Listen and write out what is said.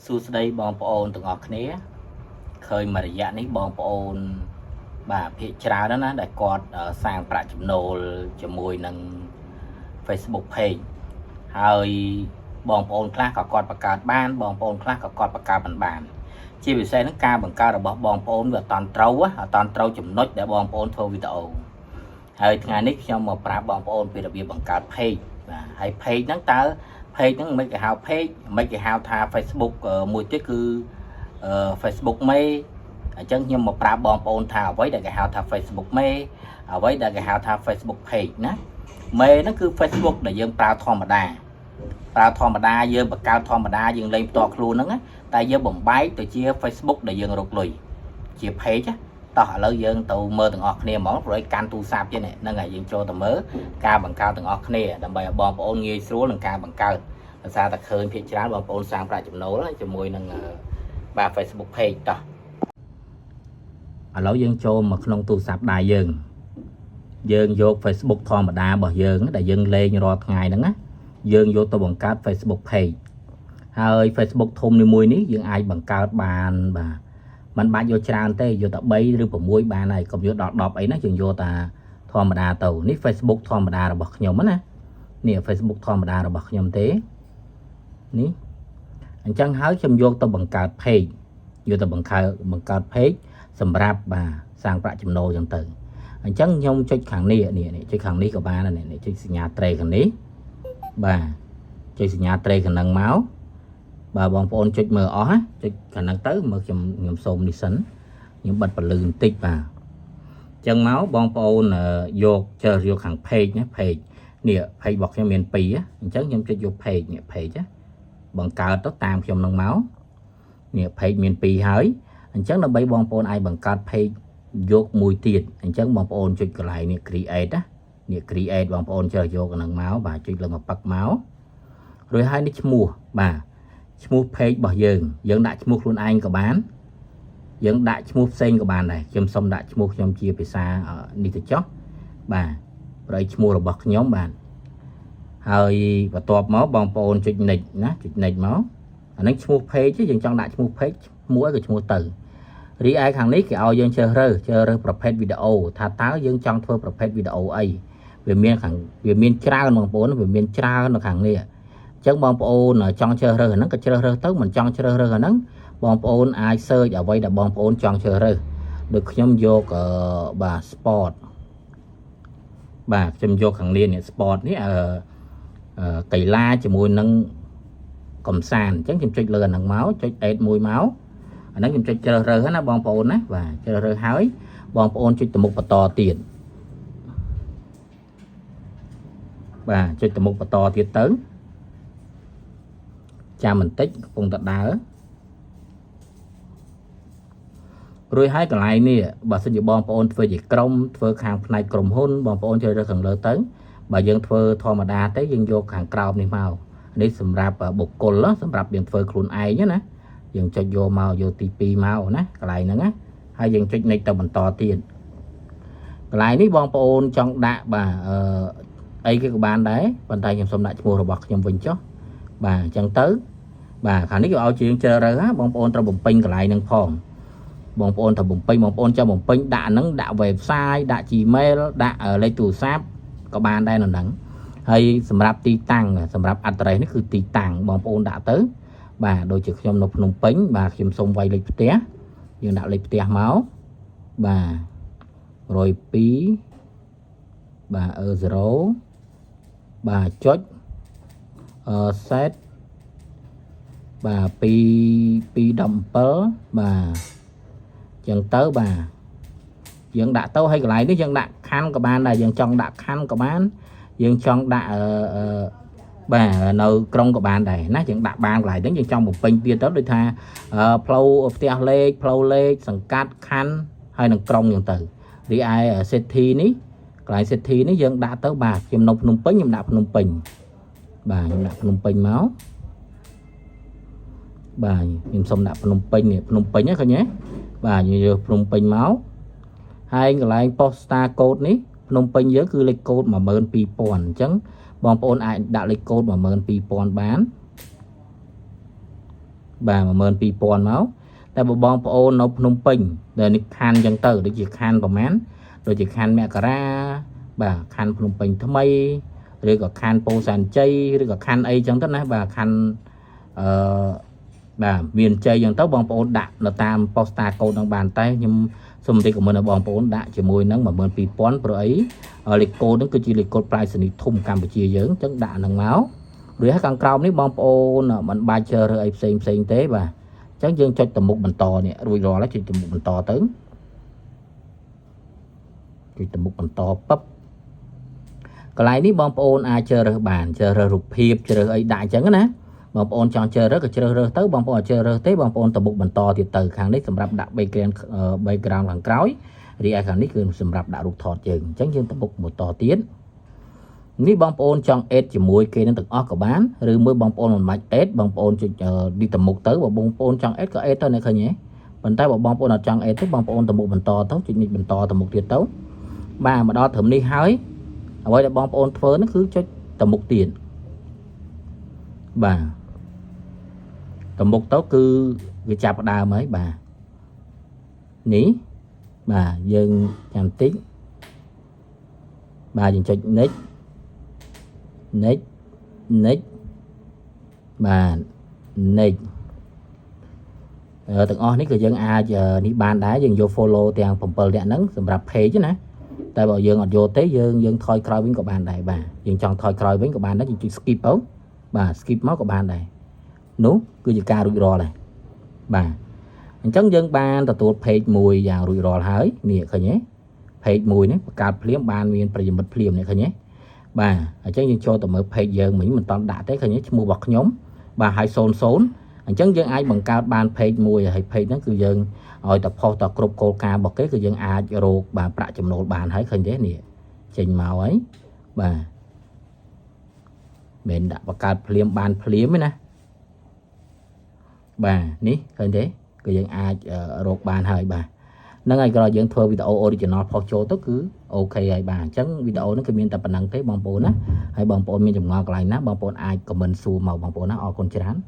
សួស្តីបងប្អូនទាំងអស់គ្នាឃើញមួយរយៈនេះបងប្អូនបាទភាគច្រើនណាដែលគាត់សាងប្រាក់ចំណូលជាមួយនឹង Facebook Page ហើយបងប្អូនខ្លះក៏គាត់បង្កើតបានបងប្អូនខ្លះក៏គាត់បង្កើតមិនបានជាពិសេសហ្នឹងការបង្កើតរបស់បងប្អូនវាអត់តាន់ត្រូវចំណុចដែលបងប្អូនធ្វើវីដេអូហើយថ្ងៃនេះខ្ញុំមកប្រាប់បងប្អូនពីរបៀបបង្កើត Page បាទហើយ Page ហ្នឹងតើ Page ហ្នឹងមិនគេហៅ Page មិនគេហៅថា Facebook មួយទៀតគឺFacebook មេអញ្ចឹងខ្ញុំមកប្រាប់បងប្អូនថាអ្វីដែលគេហៅថា Facebook មេអ្វីដែលគេហៅថា Facebook Page ណាមេហ្នឹងគឺ Facebook ដែលយើងប្រើធម្មតាយើងបង្កើតធម្មតាយើងលេងផ្ទាល់ខ្លួនហ្នឹងតែយើងបំបែកទៅជា Facebook ដែលយើងរកលុយជា Page តោះឥឡូវយើងទៅមើលទាំងអស់គ្នាហ្មងព្រោះកាន់ទូរស័ព្ទទៀតហ្នឹងហើយយើងចូលទៅមើលការបង្កើតទាំងអស់គ្នាដើម្បីឲ្យបងប្អូនងាយស្រួលនឹងការបង្កើតដោយសារតែឃើញភាគច្រើនបងប្អូនសាងប្រាក់ចំណូលជាមួយនឹងបាទ Facebook Page តោះឥឡូវយើងចូលមកក្នុងទូរស័ព្ទដៃយើងយក Facebook ធម្មតារបស់យើងដែលយើងលេងរាល់ថ្ងៃហ្នឹងណាយើងយកទៅបង្កើត Facebook Page ហើយ Facebook ធំនីមួយនេះយើងអាចបង្កើតបានបាទมันបាច់យកច្រើនទេយកតែ3ឬ6បានហើយកុំយកដល់10អីណាយើងយកតែធម្មតាទៅនេះ Facebook ធម្មតារបស់ខ្ញុំណានេះ Facebook ធម្មតារបស់ខ្ញុំទេនេះអញ្ចឹងហើយខ្ញុំយកទៅបង្កើត Page យកទៅបង្កើត Page សម្រាប់បាទសាងប្រាក់ចំណូលចឹងទៅអញ្ចឹងខ្ញុំចុចខាងនេះចុចខាងនេះក៏បានដែរចុចសញ្ញាត្រេខាងនេះបាទចុចសញ្ញាត្រេខាងហ្នឹងមកបាទបងប្អូនចុចមើលអស់ណាចុចខាងហ្នឹងទៅមើលខ្ញុំសូមនេះសិនខ្ញុំបិទពលឺបន្តិចបាទអញ្ចឹងមកបងប្អូនយកខាង Page ណា Page នេះ Page របស់ខ្ញុំមាន2អញ្ចឹងខ្ញុំចុចយក Page នេះ Page ណាបង្កើតទៅតាមខ្ញុំនឹងមកនេះ Page មាន2ហើយអញ្ចឹងដើម្បីបងប្អូនអាចបង្កើត Page យកមួយទៀតអញ្ចឹងបងប្អូនចុចកន្លែងនេះ Create ណានេះ Create បងប្អូនចុចយកអានឹងមកបាទចុចលើមកប៉ឹកមករួចហើយនេះឈ្មោះបាទឈ្មោះ Page របស់យើងដាក់ឈ្មោះខ្លួនឯងក៏បានយើងដាក់ឈ្មោះផ្សេងក៏បានដែរខ្ញុំសុំដាក់ឈ្មោះខ្ញុំជាភាសានេះទៅចុះបាទប្រអីឈ្មោះរបស់ខ្ញុំបាទហើយបន្ទាប់មកបងប្អូនចុច Next ណាចុច Next មកអានេះឈ្មោះ Page យើងចង់ដាក់ឈ្មោះ Page ឈ្មោះអីក៏ឈ្មោះទៅរីឯខាងនេះគេឲ្យយើងជ្រើសរើសប្រភេទវីដេអូថាតើយើងចង់ធ្វើប្រភេទវីដេអូអីវាមានច្រើនបងប្អូនវាមានច្រើននៅខាងនេះអញ្ចឹងបងប្អូនចង់ជ្រើសរើសអាហ្នឹងក៏ជ្រើសរើសទៅមិនចង់ជ្រើសរើសអាហ្នឹងបងប្អូនអាច search អ្វីដែលបងប្អូនចង់ជ្រើសរើសដូចខ្ញុំយកបាទ Sport បាទខ្ញុំយកខាងនេះ Sport នេះកីឡាជាមួយនឹងកំសាន្តអញ្ចឹងខ្ញុំចុចលើអាហ្នឹងមកចុច Add មួយមកអាហ្នឹងខ្ញុំចុចជ្រើសរើសណាបងប្អូនណាបាទជ្រើសរើសហើយបងប្អូនចុចទៅមុខបន្តទៀតបាទចុចទៅមុខបន្តទៀតទៅចាំបន្តិចកំពុងតែដើររួចហើយកន្លែងនេះបើសិនជាបងប្អូនធ្វើជាក្រុមធ្វើខាងផ្នែកក្រុមហ៊ុនបងប្អូនជ្រើសរើសខាងលើទៅបើយើងធ្វើធម្មតាទេយើងយកខាងក្រោមនេះមកនេះសម្រាប់បុគ្គលសម្រាប់យើងធ្វើខ្លួនឯងណាយើងចុចយកមកយកទី2មកណាកន្លែងហ្នឹងណាហើយយើងចុច Next ទៅបន្តទៀតកន្លែងនេះបងប្អូនចង់ដាក់បាទអីគេក៏បានដែរប៉ុន្តែខ្ញុំសូមដាក់ឈ្មោះរបស់ខ្ញុំវិញចុះបាទអញ្ចឹងទៅបាទខាងនេះគេឲ្យជាងជ្រើសរើសបងប្អូនត្រូវបំពេញកន្លែងហ្នឹងផងបងប្អូនត្រូវបំពេញបងប្អូនចាំបំពេញដាក់ហ្នឹងដាក់ website ដាក់ Gmail ដាក់លេខទូរស័ព្ទក៏បានដែរនៅហ្នឹងហើយសម្រាប់ទីតាំងសម្រាប់ address នេះគឺទីតាំងបងប្អូនដាក់ទៅបាទដូចជាខ្ញុំនៅភ្នំពេញបាទខ្ញុំសូមវាយលេខផ្ទះយើងដាក់លេខផ្ទះមកបាទ102បាទ0បាទចុចset បាទ217បាទចឹងទៅបាទយើងដាក់ទៅហើយកន្លែងនេះយើងដាក់ខណ្ឌក៏បានដែរយើងចង់ដាក់ខណ្ឌក៏បានយើងចង់ដាក់បាទនៅក្រុងក៏បានដែរណាយើងដាក់បានកន្លែងហ្នឹងយើងចង់បំពេញទៀតទៅដូចថាផ្លូវផ្ទះលេខផ្លូវលេខសង្កាត់ខណ្ឌហើយនឹងក្រុងចឹងទៅរីឯ city នេះកន្លែង city នេះយើងដាក់ទៅបាទខ្ញុំនៅភ្នំពេញខ្ញុំដាក់ភ្នំពេញបាទខ្ញុំដាក់ភ្នំពេញមកបាទខ្ញុំសុំដាក់ភ្នំពេញនេះភ្នំពេញហ្នឹងឃើញទេបាទយើងយកភ្នំពេញមកហើយកន្លែង postal code នេះភ្នំពេញយើងគឺលេខកូដ 12000 អញ្ចឹងបងប្អូនអាចដាក់លេខកូដ 12000 បាន bà mà mơn pi pon máu tại bộ bong po nó nông pin để nick khan dân tử để chỉ khan của mán rồi chỉ khan mẹ cả ra bà khan nông pin tham mây rồi có khan po sàn chay rồi có khan ấy chẳng tất nè bà khan bà viên chay dân tấu bong po đạn là tam posta câu đang bàn tay nhưng xong thì của mình là bong po đạn chỉ môi nắng mà mơn pi pon rồi ấy lịch cô nó cứ chỉ lịch cô price này thùng Campuchia dưỡng chẳng đạn năng máu rồi hết càng cao ní bong po nè mình ba chờ rồi xem tế bà chẳng dương cho tầm một mình to nè rồi rồi lấy tầm một mình to tới tầm một mình to bắp còn lại ní bong po ai chờ rồi bàn chờ rồi rụt hiệp chờ rồi ấy đại chẳng á bong po chọn chờ rất là chờ rồi tới bong po chờ rồi tới bong po tầm một mình to thì từ hàng đấy sầm rạp đặt background hàng cối thì ai hàng đấy cứ sầm rạp đặt rụt thọt chừng chẳng dương tầm một to tiến ní bong po chọn ép chỉ muối kia nó từng óc của bán rồi mới bong po một mạch ép bong po đi tầm một tới và bong po chọn ép có ép thôi này khơi nhé mình tay vào bong po là chọn ép tới bong po tầm một mình to tấu chuyện mình to tầm một tiệt tấu ba mà đo thử đi hái ở đây là bong po phơi nó cứ cho tầm một tiền bà tầm một tấu cứ cái chạp đào mấy bà ní bà dân nhằm tiếng bà dừng cho nick bà nick từng on nick người dân a giờ ní ban đá dân vô follow tiền phòng pờ điện nắng sầm rạp phê chứ nè tại bảo dân ở vô tế dân thôi coi với của bạn này bà dân chọn thôi coi với của bạn đó chỉ skip ấu bà skip máu của bạn này nú cứ gì ca rủi ro này bà chẳng dân ban tụi page mùi vào rủi ro hỡi nè khởi nhé page mùi này cả phím ban miềnประ phím này khởi nhé bà chẳng dân cho tụi mới page dân mình toàn đã tới khởi nhé mua bọc nhóm bà hãy xôn chẳng dân ai bằng cao ban page mùi hay page nó cứ dân rồi tập phô tập group cô ca bọc cái cứ dân ai rồi bà bạ chùm nổ bàn hãy khởi nhé nè trình màu ấy bà mình đã bọc cao phím ban phím ấy nè bà ní khởi thế cứ dân ai rột bàn hơi bà nó ngay rồi dân thua video original photo tất cứ ok hay bà chẳng video nó cứ miền tập năng thế bong bồn á hay bong bồn miền trồng ngọt lại ná bong bồn ai comment xù màu bong bồn nó con chán